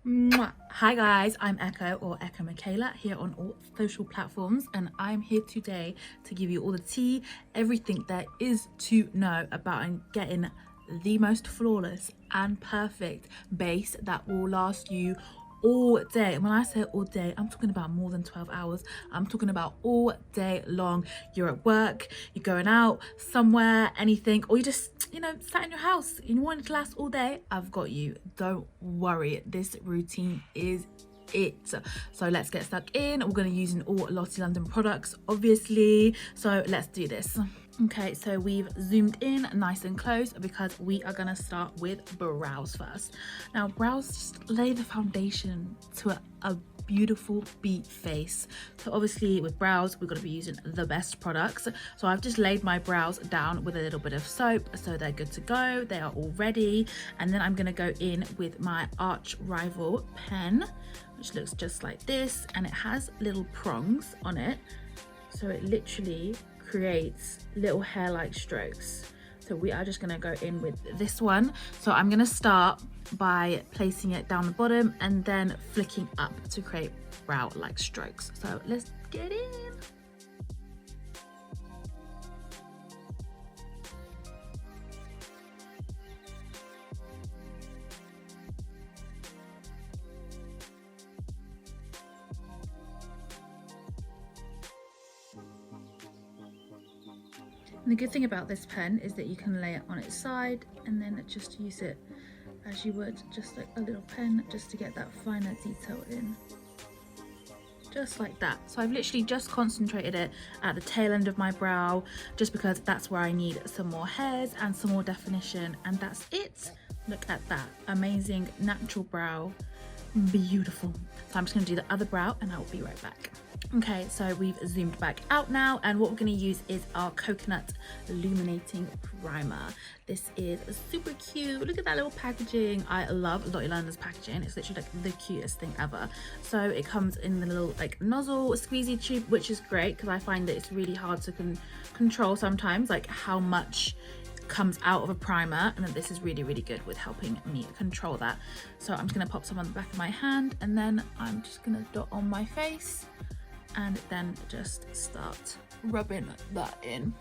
Mwah. Hi guys, I'm Echo or Echo Michaela here on all social platforms, and I'm here today to give you all the tea, everything there is to know about getting the most flawless and perfect base that will last you all day. And when I say all day, I'm talking about more than 12 hours. I'm talking about all day long. You're at work, you're going out somewhere, anything, or you just sat in your house and you want it to last all day. I've got you, don't worry. This routine is it. So let's get stuck in. We're going to use all Lottie London products, obviously, so let's do this. Okay, so we've zoomed in nice and close because we are going to start with brows first. Now, brows just lay the foundation to a beautiful beat face. So obviously with brows, we're going to be using the best products. So I've just laid my brows down with a little bit of soap, so they're good to go. They are all ready. And then I'm going to go in with my Arch Rival pen, which looks just like this, and it has little prongs on it. So it literally creates little hair-like strokes. So we are just going to go in with this one. So I'm going to start by placing it down the bottom and then flicking up to create brow-like strokes. So let's get in. And the good thing about this pen is that you can lay it on its side and then just use it as you would just like a little pen, just to get that finer detail in. Just like that. So I've literally just concentrated it at the tail end of my brow, just because that's where I need some more hairs and some more definition, and that's it. Look at that amazing natural brow, beautiful. So I'm just going to do the other brow and I will be right back. Okay, so we've zoomed back out now, and what we're going to use is our coconut illuminating primer. This is super cute. Look at that little packaging. I love Lottie London's packaging. It's literally like the cutest thing ever. So it comes in the little like nozzle squeezy tube, which is great because I find that it's really hard to control sometimes, like how much comes out of a primer, and then this is really good with helping me control that. So I'm just going to pop some on the back of my hand, and then I'm just going to dot on my face and then just start rubbing that in.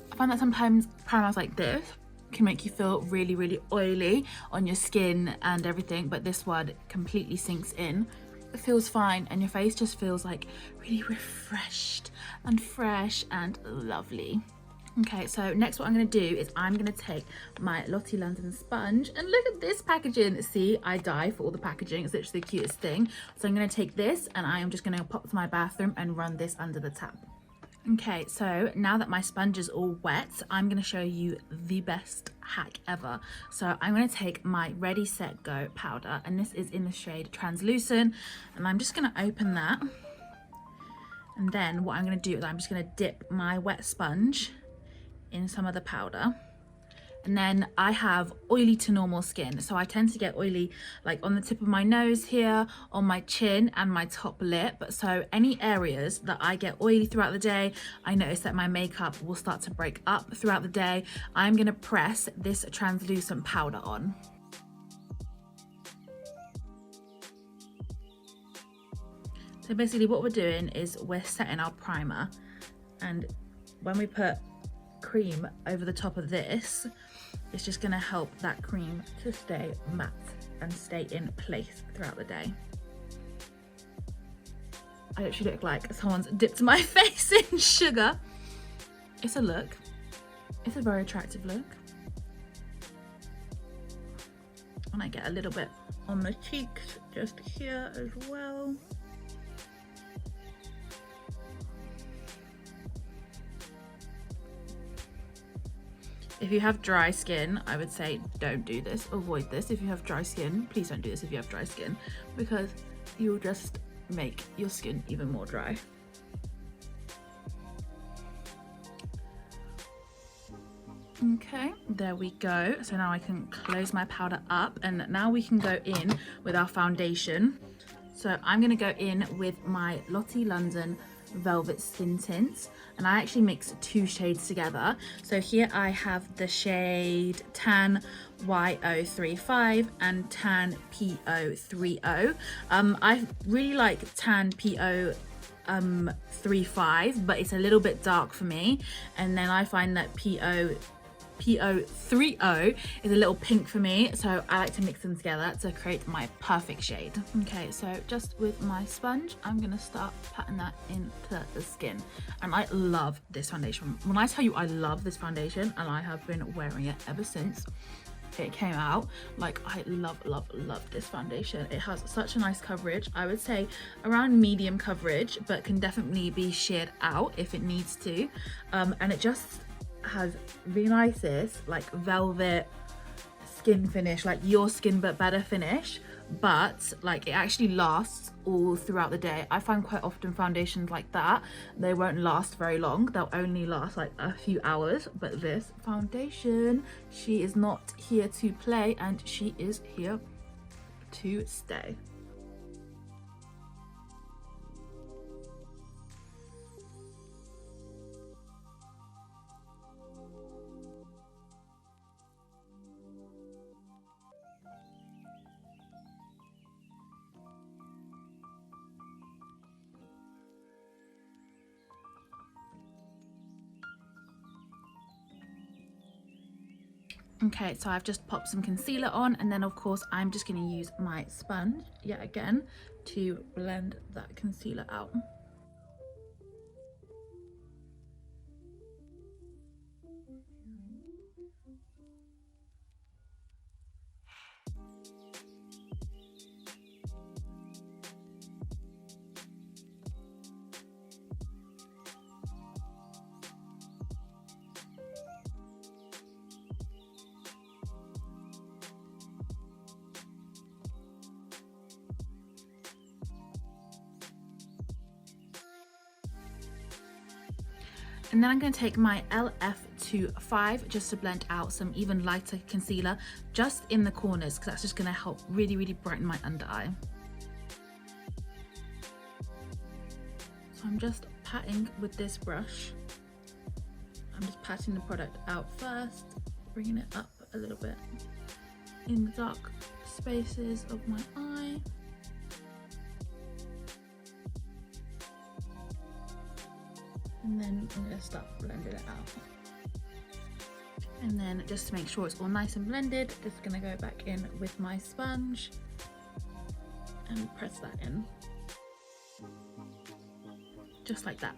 I find that sometimes primers like this can make you feel really oily on your skin and everything, but this one completely sinks in. It feels fine, and your face just feels like really refreshed and fresh and lovely. Okay, so next what I'm going to do is I'm going to take my Lottie London sponge, and look at this packaging. See, I die for all the packaging. It's literally the cutest thing. So I'm going to take this and I am just going to pop to my bathroom and run this under the tap. Okay, so now that my sponge is all wet, I'm going to show you the best hack ever. So I'm going to take my Ready Set Go powder, and this is in the shade Translucent, and I'm just going to open that. And then what I'm going to do is I'm just going to dip my wet sponge in some of the powder. And then I have oily to normal skin, so I tend to get oily like on the tip of my nose here, on my chin and my top lip. So any areas that I get oily throughout the day, I notice that my makeup will start to break up throughout the day. I'm going to press this translucent powder on. So basically what we're doing is we're setting our primer, and when we put cream over the top of this, it's just going to help that cream to stay matte and stay in place throughout the day. I literally look like someone's dipped my face in sugar. It's a look. It's a very attractive look. And I get a little bit on the cheeks just here as well. If you have dry skin, I would say don't do this, avoid this. If you have dry skin, please don't do this if you have dry skin, because you'll just make your skin even more dry. Okay, there we go. So now I can close my powder up, and now we can go in with our foundation. So I'm gonna go in with my Lottie London Velvet Skin Tints, and I actually mixed 2 shades together. So here I have the shade Tan YO35 and Tan PO30. I really like Tan PO35, but it's a little bit dark for me, and then I find that PO30 is a little pink for me, so I like to mix them together to create my perfect shade. Okay, so just with my sponge, I'm gonna start patting that into the skin. And I love this foundation. When I tell you I love this foundation, and I have been wearing it ever since it came out, like I love this foundation. It has such a nice coverage. I would say around medium coverage, but can definitely be sheared out if it needs to, and it just has the nicest like velvet skin finish, like your skin but better finish, but like it actually lasts all throughout the day. I find quite often foundations like that, they won't last very long, they'll only last like a few hours, but this foundation, she is not here to play and she is here to stay. Okay, so I've just popped some concealer on, and then of course I'm just going to use my sponge yet again to blend that concealer out. And then I'm going to take my LF25 just to blend out some even lighter concealer just in the corners, because that's just going to help really brighten my under eye. So I'm just patting with this brush. I'm just patting the product out first, bringing it up a little bit in the dark spaces of my eye. And then I'm going to start blending it out. And then just to make sure it's all nice and blended, just going to go back in with my sponge and press that in. Just like that.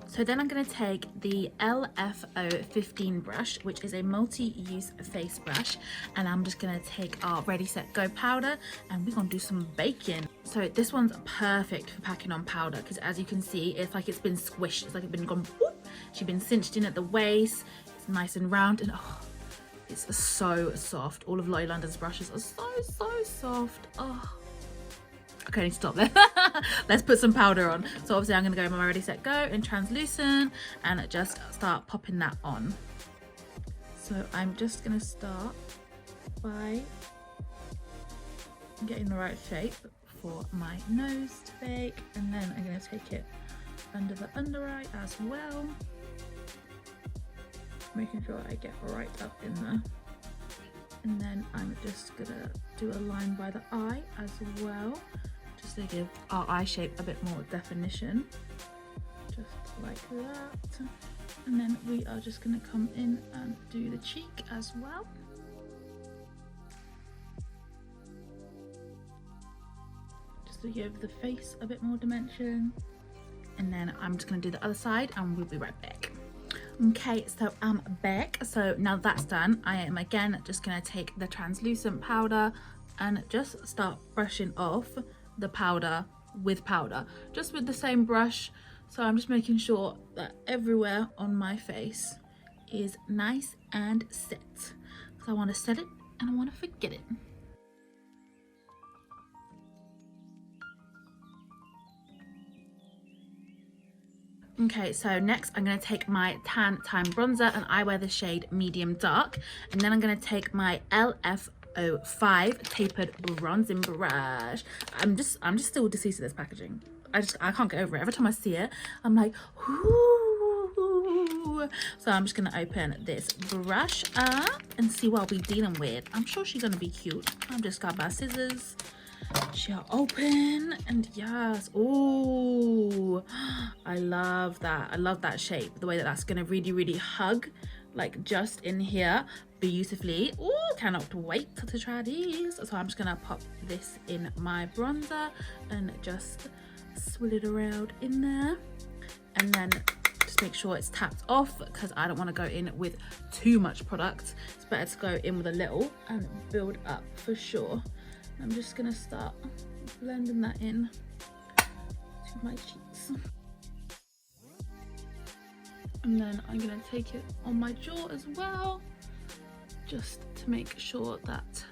So then I'm going to take the LFO15 brush, which is a multi-use face brush, and I'm just going to take our Ready Set Go powder and we're going to do some baking. So this one's perfect for packing on powder, because as you can see, it's like it's been squished, it's like it's been gone, whoop, she's been cinched in at the waist, it's nice and round, and oh, it's so soft. All of Lottie London's brushes are so soft. Oh. Okay, I need to stop there. Let's put some powder on. So obviously I'm gonna go with my Ready Set Go in translucent and just start popping that on. So I'm just gonna start by getting the right shape for my nose to bake, and then I'm gonna take it under the under eye as well, making sure I get right up in there. And then I'm just gonna do a line by the eye as well, just to give our eye shape a bit more definition, just like that. And then we are just gonna come in and do the cheek as well. Just to give the face a bit more dimension. And then I'm just gonna do the other side and we'll be right back. Okay, so I'm back. So now that's done, I am again just gonna take the translucent powder and just start brushing off the powder with powder, just with the same brush. So I'm just making sure that everywhere on my face is nice and set. So I want to set it and I want to forget it. Okay, so next I'm going to take my Tan Time bronzer, and I wear the shade medium dark, and then I'm going to take my LF05 tapered bronzing brush. I'm just still deceased at this packaging. I can't get over it. Every time I see it, I'm like, ooh. So I'm just gonna open this brush up and see what I'll be dealing with. I'm sure she's gonna be cute. I've just got my scissors. She'll open, and yes, oh, I love that. I love that shape, the way that that's gonna really hug like just in here beautifully. Oh, cannot wait to try these. So I'm just gonna pop this in my bronzer and just swirl it around in there, and then just make sure it's tapped off because I don't want to go in with too much product. It's better to go in with a little and build up for sure. I'm just gonna start blending that in to my cheeks. And then I'm gonna take it on my jaw as well, just to make sure that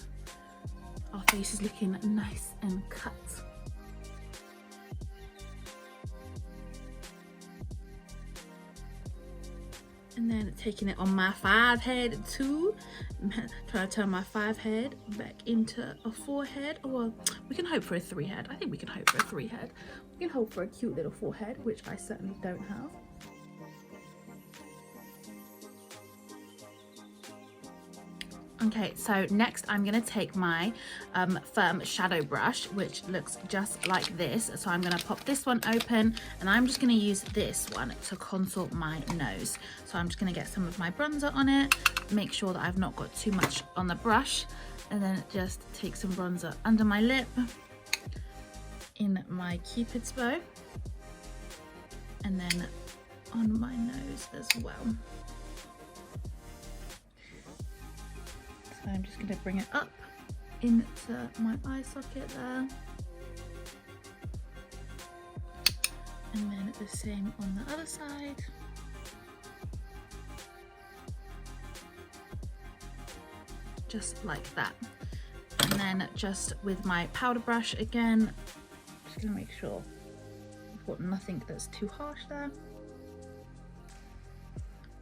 our face is looking nice and cut. And then taking it on my 5 head too, trying to turn my 5 head back into a 4 head. Or we can hope for a 3 head. I think we can hope for a 3 head. We can hope for a cute little 4 head, which I certainly don't have. Okay, so next I'm gonna take my firm shadow brush, which looks just like this. So I'm gonna pop this one open, and I'm just gonna use this one to contour my nose. So I'm just gonna get some of my bronzer on it, make sure that I've not got too much on the brush, and then just take some bronzer under my lip, in my Cupid's bow, and then on my nose as well. So I'm just going to bring it up into my eye socket there, and then the same on the other side. Just like that. And then just with my powder brush again, just going to make sure I've got nothing that's too harsh there.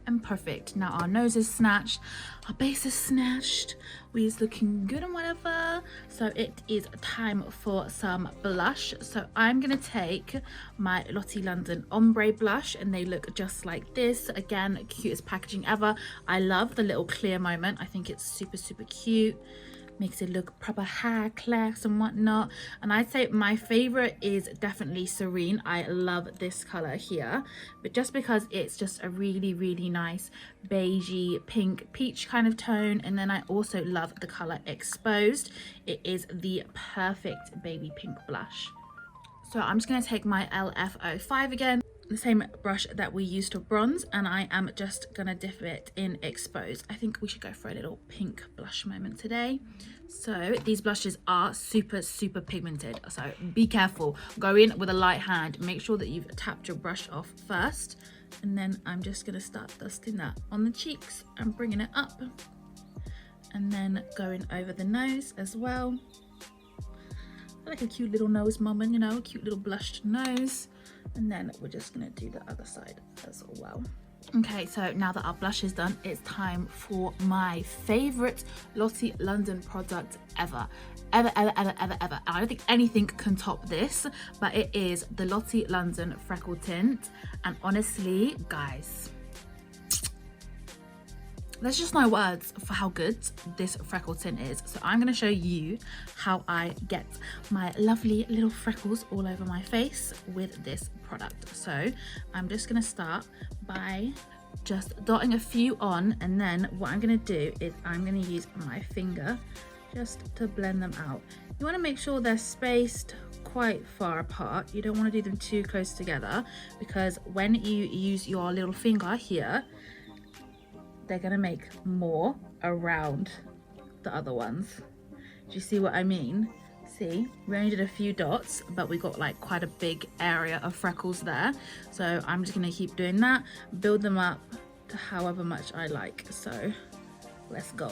And perfect. Now our nose is snatched, our base is snatched, we is looking good and whatever. So it is time for some blush. So I'm gonna take my Lottie London ombre blush, and they look just like this. Again, cutest packaging ever. I love the little clear moment. I think it's super cute. Makes it look proper high class and whatnot. And I'd say my favorite is definitely Serene. I love this color here, but just because it's just a really nice beigey pink peach kind of tone. And then I also love the color Exposed. It is the perfect baby pink blush. So I'm just going to take my LF05 again, the same brush that we used to bronze, and I am just gonna dip it in Exposed. I think we should go for a little pink blush moment today. So these blushes are super pigmented, so be careful. Go in with a light hand, make sure that you've tapped your brush off first, and then I'm just gonna start dusting that on the cheeks and bringing it up, and then going over the nose as well. I like a cute little nose moment, you know, a cute little blushed nose. And then we're just gonna do the other side as well. Okay, so now that our blush is done, it's time for my favorite Lottie London product ever. Ever. I don't think anything can top this, but it is the Lottie London Freckle Tint. And honestly, guys, there's just no words for how good this freckle tint is. So I'm going to show you how I get my lovely little freckles all over my face with this product. So I'm just going to start by just dotting a few on, and then what I'm going to do is I'm going to use my finger just to blend them out. You want to make sure they're spaced quite far apart. You don't want to do them too close together, because when you use your little finger here, they're gonna make more around the other ones. Do you see what I mean? See, we only did a few dots, but we got like quite a big area of freckles there. So I'm just gonna keep doing that, build them up to however much I like. So let's go.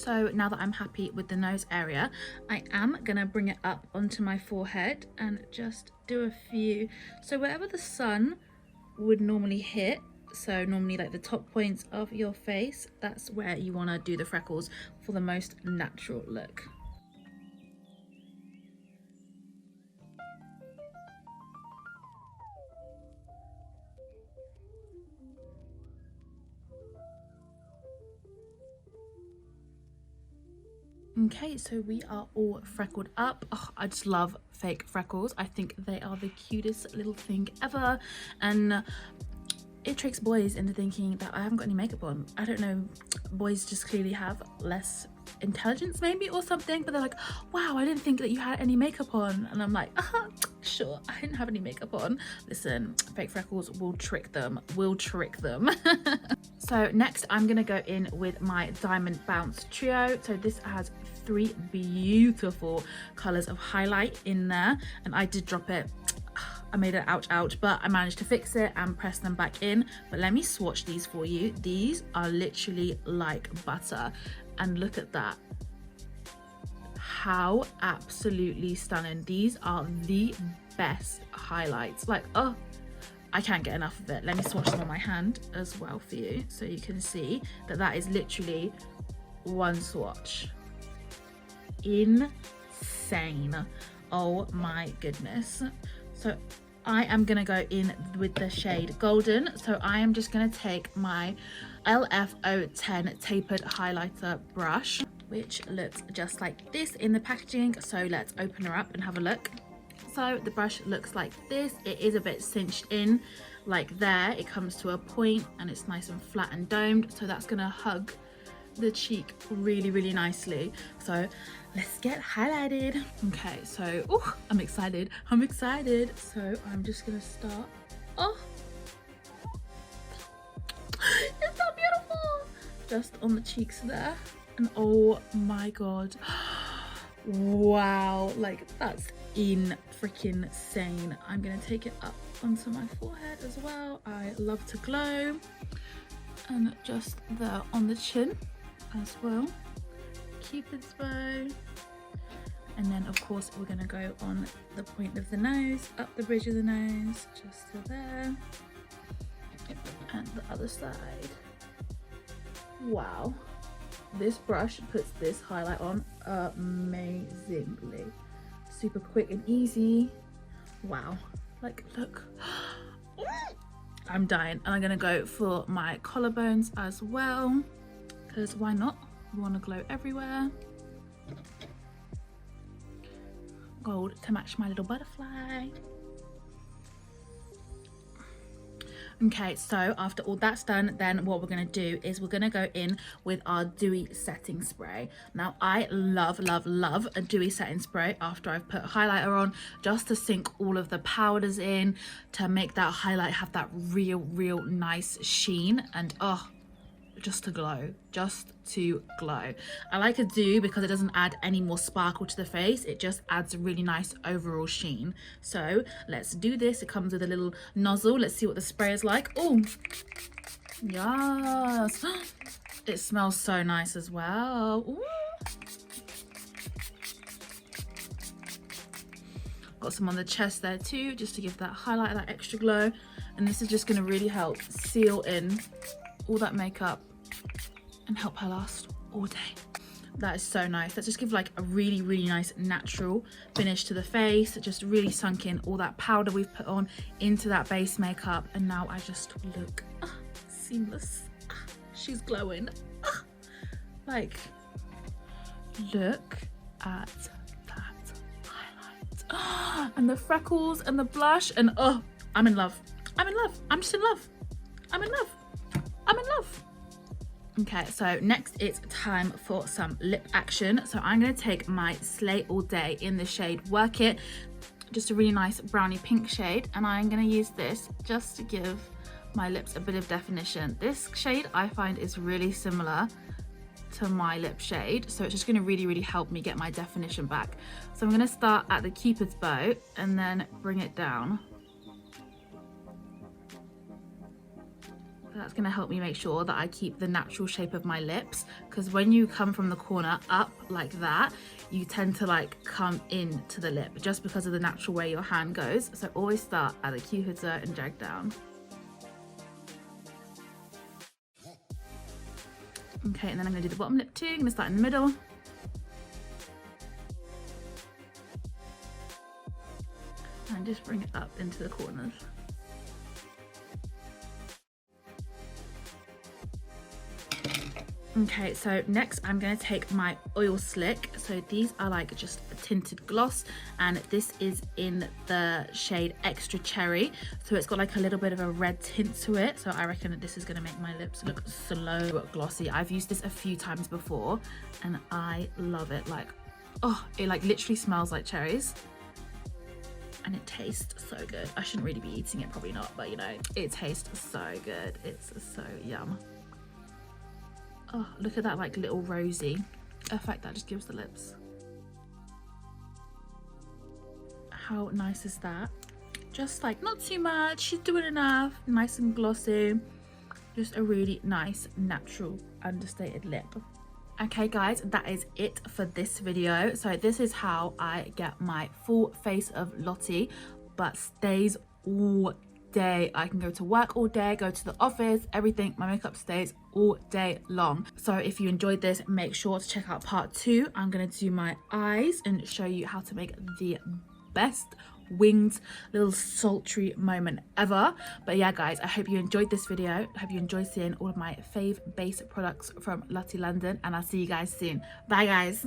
So now that I'm happy with the nose area, I am gonna bring it up onto my forehead and just do a few. So wherever the sun would normally hit, so normally like the top points of your face, that's where you wanna do the freckles for the most natural look. Okay, so we are all freckled up. Oh, I just love fake freckles. I think they are the cutest little thing ever, and it tricks boys into thinking that I haven't got any makeup on. I don't know, boys just clearly have less intelligence maybe or something, but they're like, wow, I didn't think that you had any makeup on. And I'm like, sure, I didn't have any makeup on. Listen, fake freckles will trick them, So next I'm gonna go in with my Diamond Bounce Trio. So this has 3 beautiful colors of highlight in there, and I did drop it. I made it ouch, but I managed to fix it and press them back in. But let me swatch these for you. These are literally like butter, and look at that. How absolutely stunning. These are the best highlights. Like, oh, I can't get enough of it. Let me swatch them on my hand as well for you, so you can see that that is literally one swatch. Insane. Oh my goodness. So I am gonna go in with the shade Golden. So I am just gonna take my LFO10 tapered highlighter brush, which looks just like this in the packaging. So let's open her up and have a look. So the brush looks like this. It is a bit cinched in, like there. It comes to a point and it's nice and flat and domed. So that's gonna hug the cheek really nicely. So let's get highlighted. Okay, so oh, I'm excited. So I'm just gonna start. Oh, it's so beautiful. Just on the cheeks there, and oh my god, wow, like that's freaking insane. I'm gonna take it up onto my forehead as well. I love to glow, and just there on the chin as well. Cupid's bow, and then of course we're gonna go on the point of the nose, up the bridge of the nose, just to there, and the other side. Wow, this brush puts this highlight on amazingly. Super quick and easy. Wow, like look. I'm dying. And I'm gonna go for my collarbones as well, because why not? We want to glow everywhere. Gold to match my little butterfly. Okay, so after all that's done, then what we're gonna do is we're gonna go in with our dewy setting spray. Now I love a dewy setting spray after I've put highlighter on, just to sink all of the powders in, to make that highlight have that real nice sheen, and oh, just to glow. I like a dew because it doesn't add any more sparkle to the face. It just adds a really nice overall sheen. So let's do this. It comes with a little nozzle. Let's see what the spray is like. Oh, yes. It smells so nice as well. Ooh. Got some on the chest there too, just to give that highlight, that extra glow. And this is just going to really help seal in all that makeup and help her last all day. That is so nice. Let's just give like a really nice natural finish to the face. It just really sunk in all that powder we've put on into that base makeup, and now I just look seamless. She's glowing. Like, look at that highlight. And the freckles and the blush, and oh, I'm in love. I'm just in love. I'm in love. Okay, so next it's time for some lip action. So I'm going to take my Slay All Day in the shade Work It, just a really nice brownie pink shade, and I'm going to use this just to give my lips a bit of definition. This shade I find is really similar to my lip shade, so it's just going to really help me get my definition back. So I'm going to start at the Cupid's bow and then bring it down. That's going to help me make sure that I keep the natural shape of my lips, because when you come from the corner up like that, you tend to like come into the lip just because of the natural way your hand goes. So always start at the cupid's bow and drag down. Okay, and then I'm going to do the bottom lip too. I'm going to start in the middle. And just bring it up into the corners. Okay, so next I'm going to take my oil slick. So these are like just a tinted gloss, and this is in the shade Extra Cherry. So it's got like a little bit of a red tint to it. So I reckon that this is going to make my lips look so glossy. I've used this a few times before and I love it. Like, oh, it like literally smells like cherries. And it tastes so good. I shouldn't really be eating it, probably not, but you know, it tastes so good. It's so yum. Oh, look at that like little rosy effect that just gives the lips. How nice is that? Just like not too much, she's doing enough, nice and glossy. Just a really nice, natural, understated lip. Okay guys, that is it for this video. So this is how I get my full face of Lottie, but stays all day. I can go to work all day, go to the office, everything. My makeup stays all day long. So if you enjoyed this, make sure to check out part 2. I'm going to do my eyes and show you how to make the best winged little sultry moment ever. But yeah guys, I hope you enjoyed this video. I hope you enjoyed seeing all of my fave base products from Lottie London, and I'll see you guys soon. Bye guys.